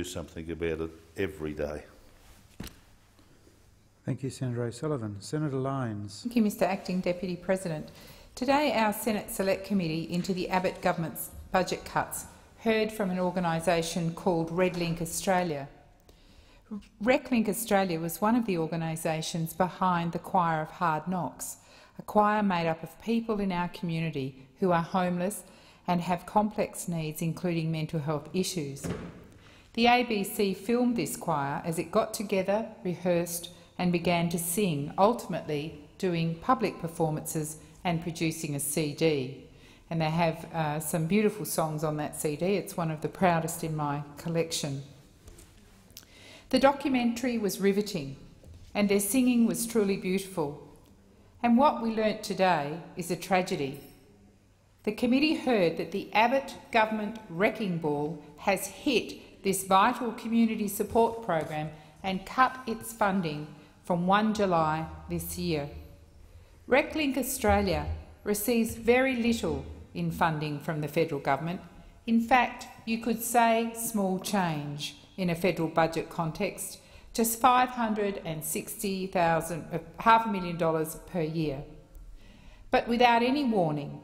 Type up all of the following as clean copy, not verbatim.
do something about it every day. Thank you, Senator O'Sullivan. Senator Lyons. Thank you, Mr Acting Deputy President. Today our Senate Select Committee into the Abbott government's budget cuts heard from an organisation called Reclink Australia. Reclink Australia was one of the organisations behind the Choir of Hard Knocks, a choir made up of people in our community who are homeless and have complex needs, including mental health issues. The ABC filmed this choir as it got together, rehearsed and began to sing, ultimately doing public performances and producing a CD. And they have some beautiful songs on that CD. It's one of the proudest in my collection. The documentary was riveting and their singing was truly beautiful. And what we learnt today is a tragedy. The committee heard that the Abbott government wrecking ball has hit this vital community support program and cut its funding from 1 July this year. Reclink Australia receives very little in funding from the federal government. In fact, you could say small change in a federal budget context, just $560,000, $500,000 per year. But without any warning,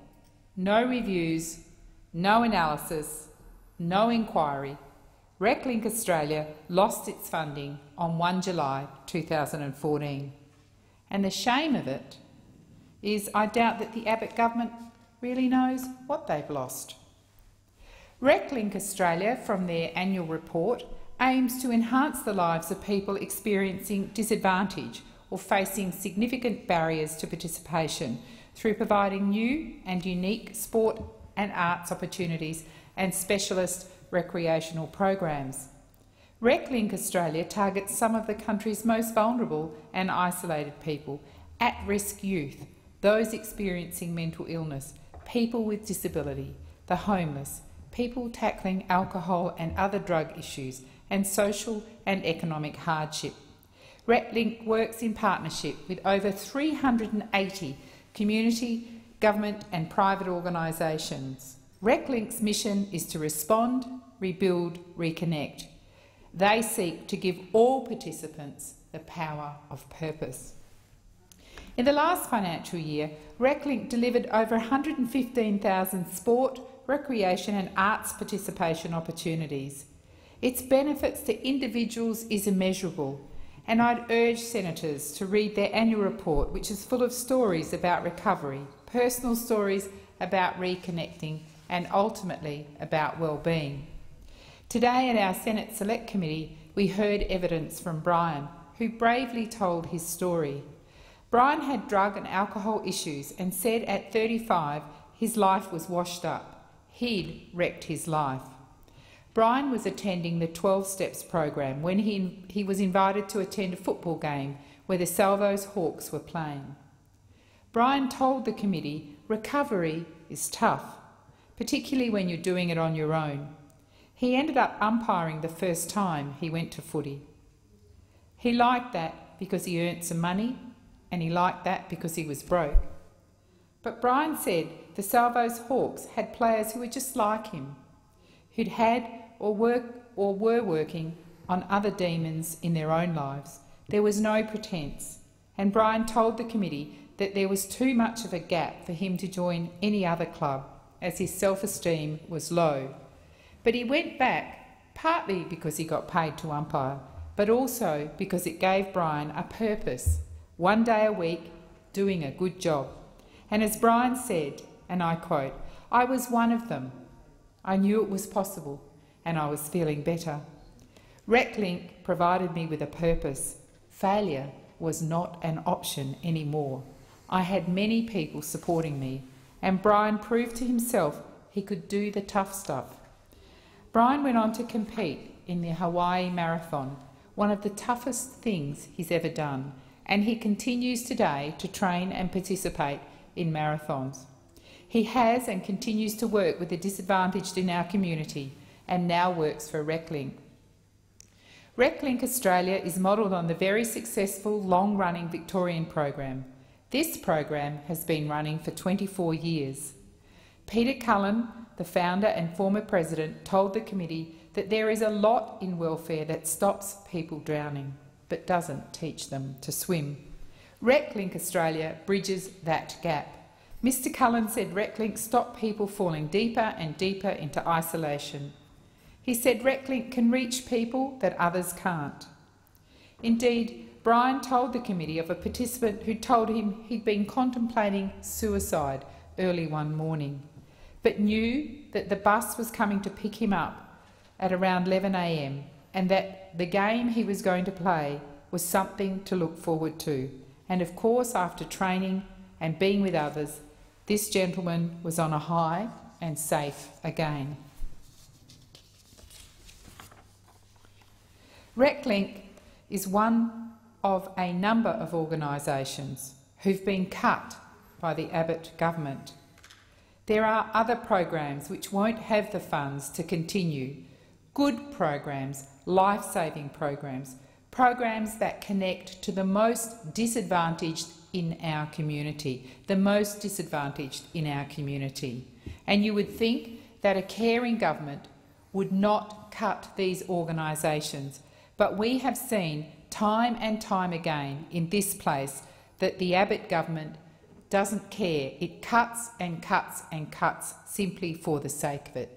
no reviews, no analysis, no inquiry, Reclink Australia lost its funding on 1 July 2014. And the shame of it is I doubt that the Abbott government really knows what they've lost. Reclink Australia, from their annual report, aims to enhance the lives of people experiencing disadvantage or facing significant barriers to participation through providing new and unique sport and arts opportunities and specialist recreational programs. Reclink Australia targets some of the country's most vulnerable and isolated people, at-risk youth, those experiencing mental illness, people with disability, the homeless, people tackling alcohol and other drug issues, and social and economic hardship. Reclink works in partnership with over 380 community, government and private organisations. Reclink's mission is to respond, rebuild, reconnect. They seek to give all participants the power of purpose. In the last financial year, Reclink delivered over 115,000 sport, recreation and arts participation opportunities. Its benefits to individuals is immeasurable, and I'd urge senators to read their annual report, which is full of stories about recovery, personal stories about reconnecting and ultimately about well-being. Today at our Senate Select Committee, we heard evidence from Brian, who bravely told his story. Brian had drug and alcohol issues and said at 35 his life was washed up. He'd wrecked his life. Brian was attending the 12 Steps program when he was invited to attend a football game where the Salvos Hawks were playing. Brian told the committee recovery is tough, particularly when you're doing it on your own. He ended up umpiring the first time he went to footy. He liked that because he earned some money, and he liked that because he was broke. But Brian said the Salvos Hawks had players who were just like him, who'd had or were working on other demons in their own lives. There was no pretence, and Brian told the committee that there was too much of a gap for him to join any other club, as his self-esteem was low. But he went back, partly because he got paid to umpire, but also because it gave Brian a purpose, one day a week, doing a good job. And as Brian said, and I quote, "I was one of them. I knew it was possible, and I was feeling better. Reclink provided me with a purpose. Failure was not an option anymore. I had many people supporting me, and Brian proved to himself he could do the tough stuff." Brian went on to compete in the Hawaii Marathon, one of the toughest things he's ever done, and he continues today to train and participate in marathons. He has and continues to work with the disadvantaged in our community and now works for Reclink. Reclink Australia is modelled on the very successful long-running Victorian program. This program has been running for 24 years. Peter Cullen, the founder and former president, told the committee that there is a lot in welfare that stops people drowning but doesn't teach them to swim. Reclink Australia bridges that gap. Mr Cullen said Reclink stopped people falling deeper and deeper into isolation. He said Reclink can reach people that others can't. Indeed, Brian told the committee of a participant who told him he'd been contemplating suicide early one morning, but knew that the bus was coming to pick him up at around 11 a.m. and that the game he was going to play was something to look forward to. And of course, after training and being with others, this gentleman was on a high and safe again. Reclink is one of a number of organisations who've been cut by the Abbott government. There are other programs which won't have the funds to continue. Good programs, life-saving programs, programs that connect to the most disadvantaged in our community, the most disadvantaged in our community. And you would think that a caring government would not cut these organisations, but we have seen time and time again in this place that the Abbott government doesn't care. It cuts and cuts and cuts simply for the sake of it.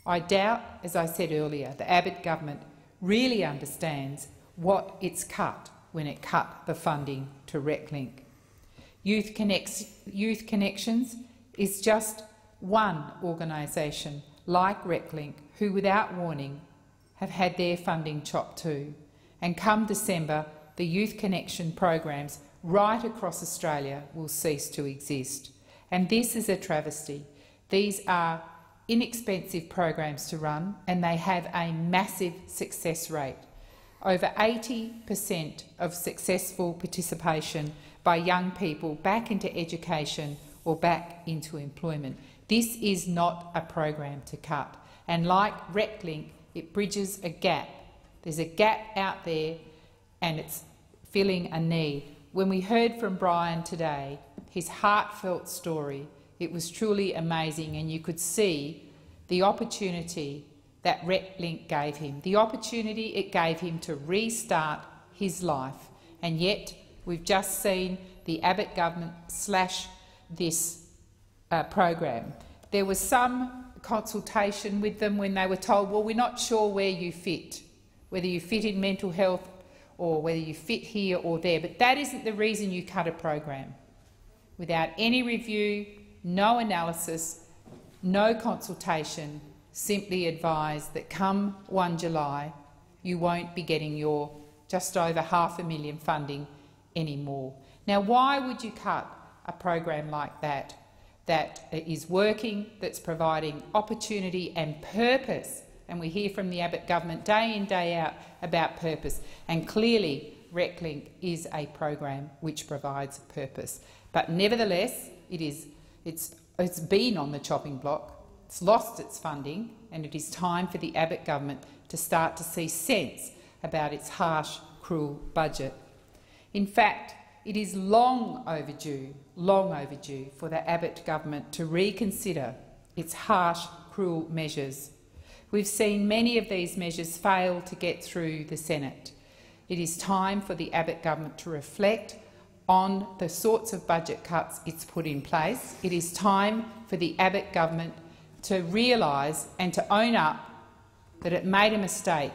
I doubt, as I said earlier, the Abbott government really understands what it's cut when it cut the funding to Reclink. Youth Connections is just one organisation like Reclink who, without warning, have had their funding chopped too. And come December, the Youth Connection programs right across Australia will cease to exist. And this is a travesty. These are inexpensive programs to run and they have a massive success rate. Over 80% of successful participation by young people back into education or back into employment. This is not a program to cut. And like Reclink, it bridges a gap. There's a gap out there and it's filling a need. When we heard from Brian today, his heartfelt story, it was truly amazing, and you could see the opportunity that Reclink gave him, the opportunity it gave him to restart his life. And yet we've just seen the Abbott government slash this program. There was some consultation with them when they were told, well, we're not sure where you fit, whether you fit in mental health or whether you fit here or there, but that isn't the reason you cut a program. Without any review, no analysis, no consultation, simply advise that come 1 July you won't be getting your just over $500,000 funding anymore. Now, why would you cut a program like that, that is working, that's providing opportunity and purpose? And we hear from the Abbott government day in, day out about purpose. And clearly Reclink is a program which provides purpose. But nevertheless, it's been on the chopping block, it's lost its funding, and it is time for the Abbott government to start to see sense about its harsh, cruel budget. In fact, it is long overdue for the Abbott government to reconsider its harsh, cruel measures. We've seen many of these measures fail to get through the Senate. It is time for the Abbott government to reflect on the sorts of budget cuts it's put in place. It is time for the Abbott government to realise and to own up that it made a mistake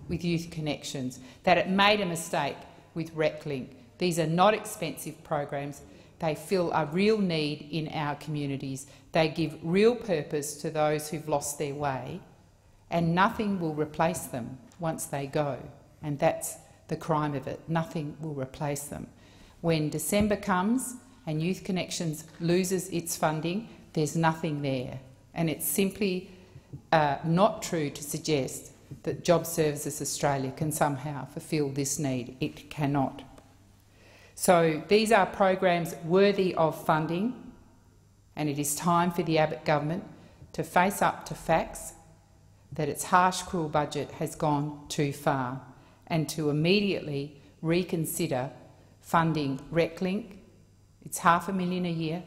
with Youth Connections, that it made a mistake with Reclink. These are not expensive programs. They fill a real need in our communities. They give real purpose to those who've lost their way, and nothing will replace them once they go. And that's the crime of it. Nothing will replace them. When December comes and Youth Connections loses its funding, there's nothing there. And it's simply not true to suggest that Job Services Australia can somehow fulfil this need. It cannot. So these are programs worthy of funding, and it is time for the Abbott government to face up to facts that its harsh, cruel budget has gone too far, and to immediately reconsider funding Reclink, it's $500,000 a year,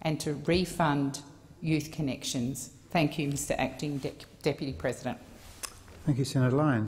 and to refund Youth Connections. Thank you, Mr Acting Deputy President. Thank you, Senator Lyons.